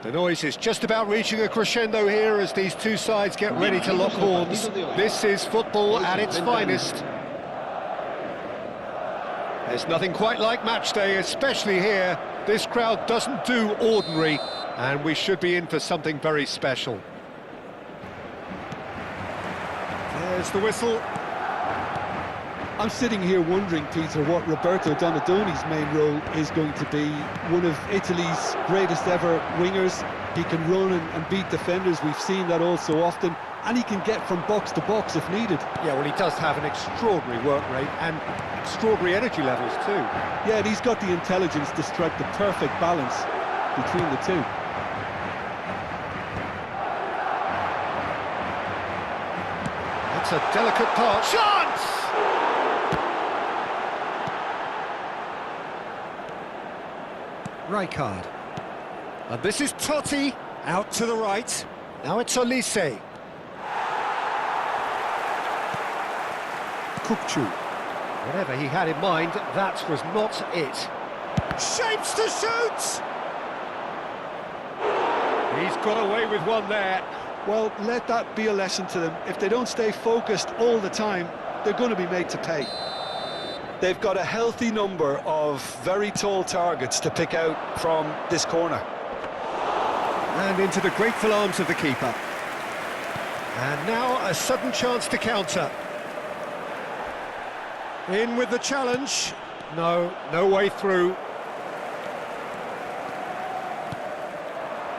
The noise is just about reaching a crescendo here as these two sides get ready to lock horns. This is football at its finest. There's nothing quite like match day, especially here. This crowd doesn't do ordinary, and we should be in for something very special. There's the whistle. I'm sitting here wondering, Peter, what Roberto Donadoni's main role is going to be. One of Italy's greatest ever wingers. He can run and beat defenders. We've seen that all so often. And he can get from box to box if needed. Yeah, well, he does have an extraordinary work rate and extraordinary energy levels too. Yeah, and he's got the intelligence to strike the perfect balance between the two. That's a delicate pass. Chance! Rijkaard. And this is Totti, out to the right. Now it's Olise. Kukçu. Whatever he had in mind, that was not it. Shapes to shoot! He's got away with one there. Well, let that be a lesson to them. If they don't stay focused all the time, they're going to be made to pay. They've got a healthy number of very tall targets to pick out from this corner. And into the grateful arms of the keeper. And now a sudden chance to counter. In with the challenge. No way through.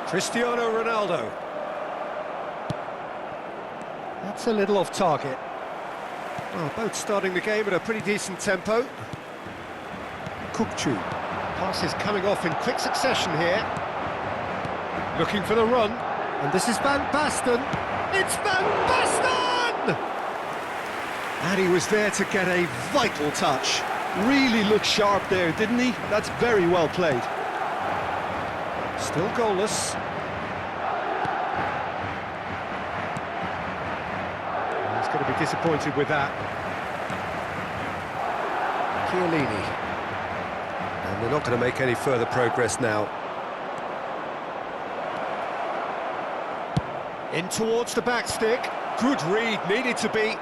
Cristiano Ronaldo. That's a little off target. Well, both starting the game at a pretty decent tempo. Kukçu. Pass is coming off in quick succession here. Looking for the run. And this is Van Basten. It's Van Basten! And he was there to get a vital touch. Really looked sharp there, didn't he? That's very well played. Still goalless. He's going to be disappointed with that. Chiellini. And they're not going to make any further progress now. In towards the back stick. Good read, needed to be.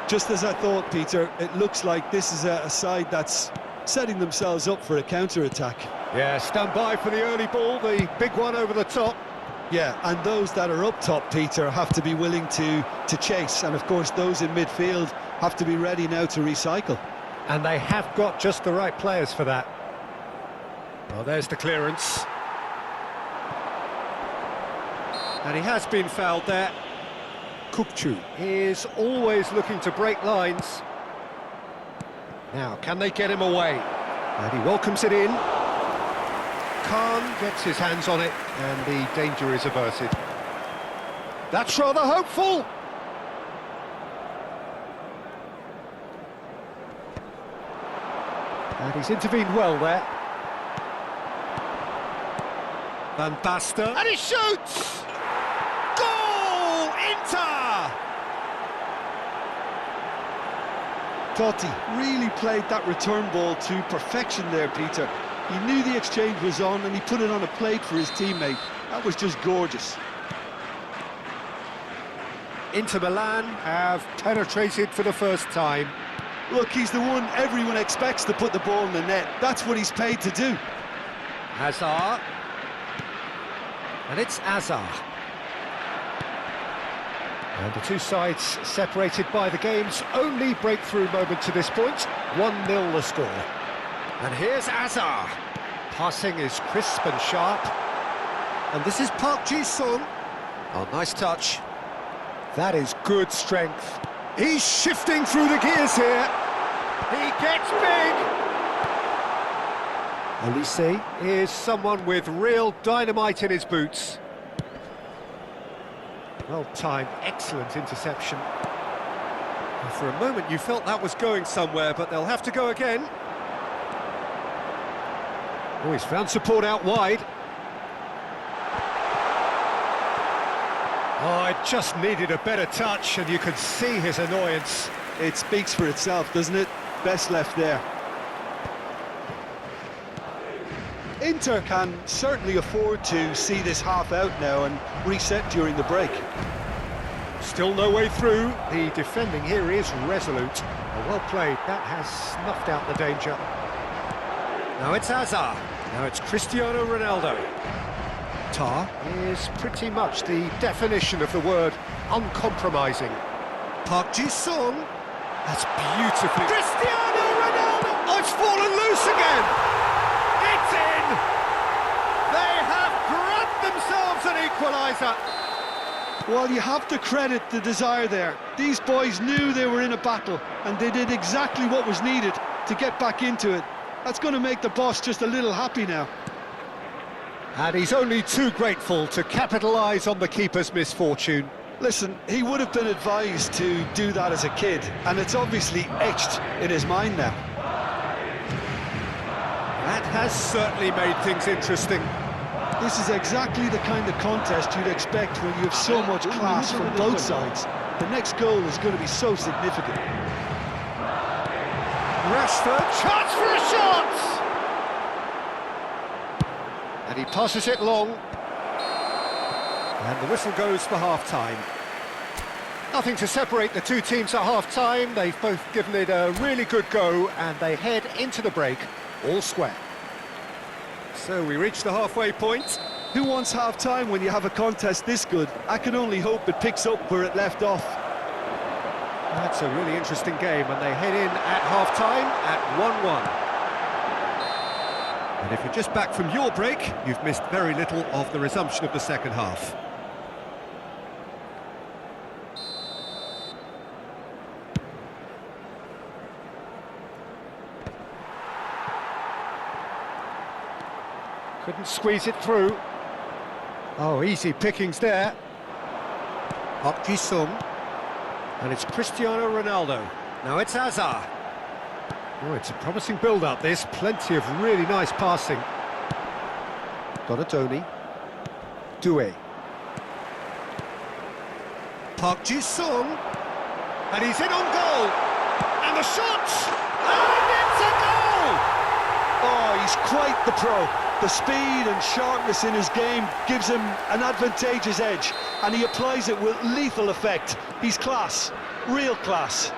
Just as I thought, Peter, it looks like this is a side that's setting themselves up for a counter-attack. Yeah, stand by for the early ball, the big one over the top. Yeah, and those that are up top, Peter, have to be willing to chase. And, of course, those in midfield have to be ready now to recycle. And they have got just the right players for that. Well, there's the clearance. And he has been fouled there. Kukçu is always looking to break lines. Now, can they get him away? And he welcomes it in. Khan gets his hands on it, and the danger is averted. That's rather hopeful. And he's intervened well there. Van Basten. And he shoots! Goal! Inter! Totti really played that return ball to perfection there, Peter. He knew the exchange was on and he put it on a plate for his teammate. That was just gorgeous. Inter Milan have penetrated for the first time. Look, he's the one everyone expects to put the ball in the net. That's what he's paid to do. Hazard. And it's Hazard. And the two sides separated by the game's only breakthrough moment to this point. 1-0 the score. And here's Hazard. Passing is crisp and sharp. And this is Park Ji-sung. Oh, nice touch. That is good strength. He's shifting through the gears here. He gets big. Olise is someone with real dynamite in his boots. Well-timed, excellent interception. And for a moment you felt that was going somewhere, but they'll have to go again. Oh, he's found support out wide. Oh, it just needed a better touch, and you could see his annoyance. It speaks for itself, doesn't it? Best left there. Inter can certainly afford to see this half out now and reset during the break. Still no way through. The defending here is resolute. Well played. That has snuffed out the danger. Now it's Hazard. Now it's Cristiano Ronaldo. Tar is pretty much the definition of the word uncompromising. Park Ji-sung. That's beautifully... Cristiano Ronaldo! Oh, it's fallen loose again! It's in! They have grabbed themselves an equaliser. Well, you have to credit the desire there. These boys knew they were in a battle, and they did exactly what was needed to get back into it. That's going to make the boss just a little happy now. And he's only too grateful to capitalise on the keeper's misfortune. Listen, he would have been advised to do that as a kid, and it's obviously etched in his mind now. That has certainly made things interesting. This is exactly the kind of contest you'd expect when you have so much class from both sides. The next goal is going to be so significant. Rashford, chance for a shot! And he passes it long. And the whistle goes for half-time. Nothing to separate the two teams at half-time. They've both given it a really good go, and they head into the break all square. So we reach the halfway point. Who wants half-time when you have a contest this good? I can only hope it picks up where it left off. That's a really interesting game, and they head in at half-time at 1-1. And if you're just back from your break, you've missed very little of the resumption of the second half. Couldn't squeeze it through. Oh, easy pickings there. Park Ji-sung. And it's Cristiano Ronaldo. Now it's Hazard. Oh, it's a promising build-up, this. Plenty of really nice passing. Donadoni. Doué. Park Ji-sung. And he's in on goal. And the shot! And it's a goal! Oh, he's quite the pro. The speed and sharpness in his game gives him an advantageous edge, and he applies it with lethal effect. He's class, real class.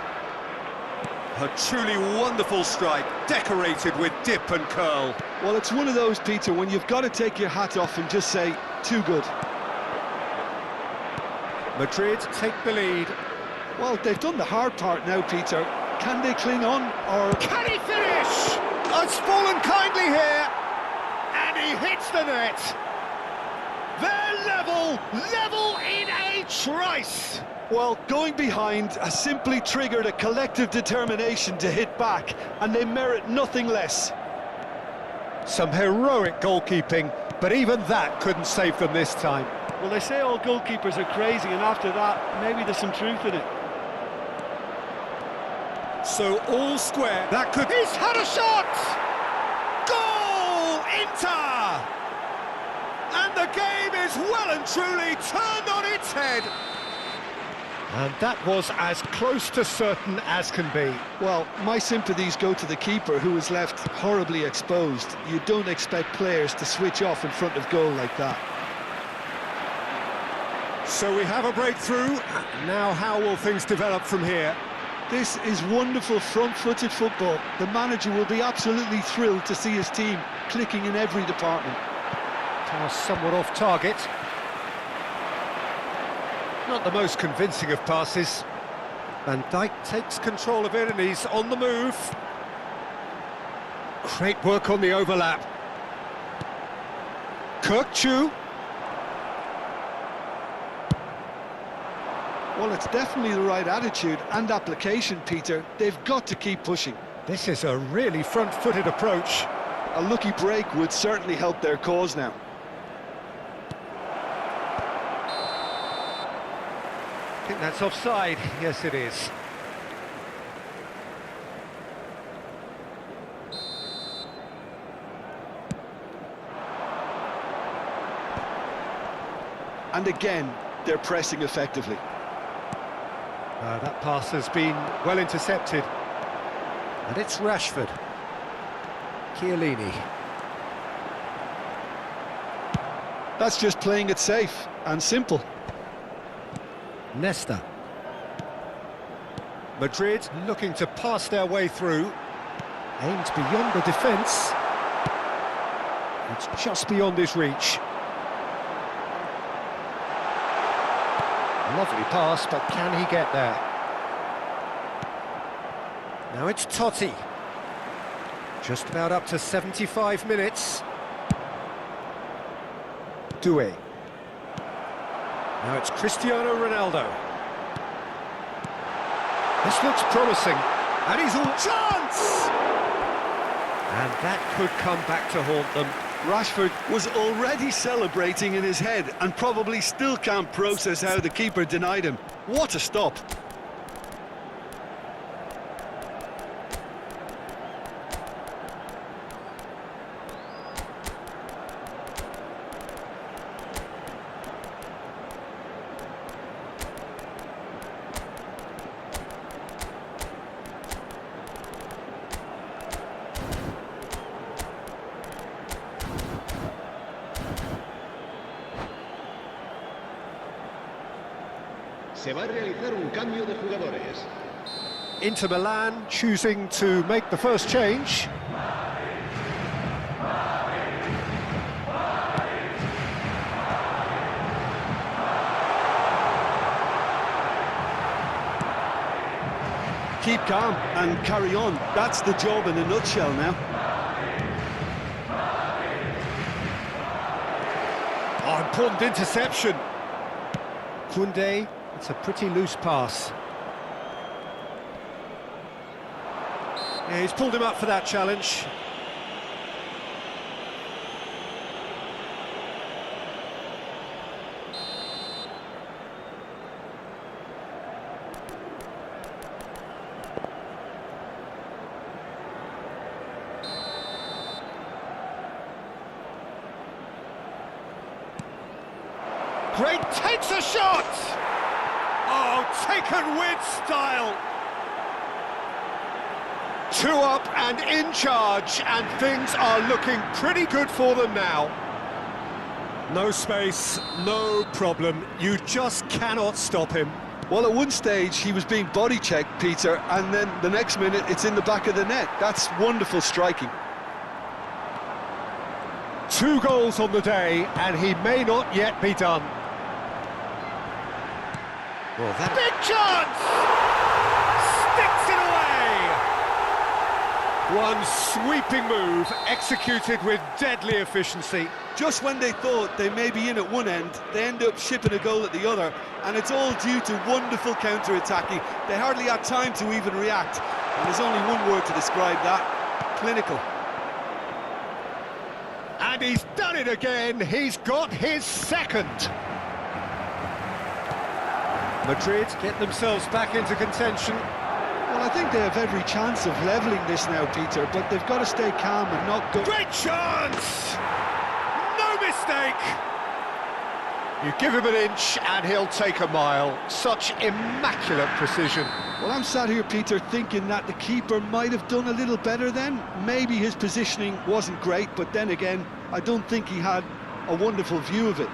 A truly wonderful strike, decorated with dip and curl. Well, it's one of those, Peter, when you've got to take your hat off and just say, too good. Madrid take the lead. Well, they've done the hard part now, Peter. Can they cling on, or... Can he finish? Oh, it's fallen kindly here. And he hits the net. They're level in a trice. Well, going behind has simply triggered a collective determination to hit back, and they merit nothing less. Some heroic goalkeeping, but even that couldn't save them this time. Well, they say all goalkeepers are crazy, and after that, maybe there's some truth in it. So all square, that could... He's had a shot! Goal! Inter! And the game is well and truly turned on its head. And that was as close to certain as can be. Well, my sympathies go to the keeper, who was left horribly exposed. You don't expect players to switch off in front of goal like that. So we have a breakthrough. Now how will things develop from here? This is wonderful front-footed football. The manager will be absolutely thrilled to see his team clicking in every department. Pass somewhat off target. Not the most convincing of passes. Van Dijk takes control of it and he's on the move. Great work on the overlap. Kirkchu. Well, it's definitely the right attitude and application, Peter. They've got to keep pushing. This is a really front-footed approach. A lucky break would certainly help their cause now. I think that's offside. Yes, it is. And again, they're pressing effectively. That pass has been well intercepted. And it's Rashford. Chiellini. That's just playing it safe and simple. Nesta. Madrid looking to pass their way through. Aimed beyond the defence. It's just beyond his reach. Lovely pass, but can he get there? Now it's Totti. Just about up to 75 minutes. Doué. Now it's Cristiano Ronaldo. This looks promising, and he's all chance! And that could come back to haunt them. Rashford was already celebrating in his head and probably still can't process how the keeper denied him. What a stop! Se va a realizar un cambio de jugadores. Inter Milan choosing to make the first change. Keep calm and carry on. That's the job in a nutshell now. Oh, important interception. Koundé, it's a pretty loose pass. Yeah, he's pulled him up for that challenge. Great, takes a shot! Oh, taken with style! 2 up and in charge, and things are looking pretty good for them now. No space, no problem, you just cannot stop him. Well, at one stage he was being body checked, Peter, and then the next minute it's in the back of the net. That's wonderful striking. 2 goals on the day, and he may not yet be done. Well, that big chance! Sticks it away! One sweeping move, executed with deadly efficiency. Just when they thought they may be in at one end, they end up shipping a goal at the other, and it's all due to wonderful counter-attacking. They hardly had time to even react, and there's only one word to describe that: clinical. And he's done it again, he's got his second. Madrid get themselves back into contention. Well, I think they have every chance of levelling this now, Peter, but they've got to stay calm and not go... Great chance! No mistake! You give him an inch and he'll take a mile. Such immaculate precision. Well, I'm sat here, Peter, thinking that the keeper might have done a little better then. Maybe his positioning wasn't great, but then again, I don't think he had a wonderful view of it.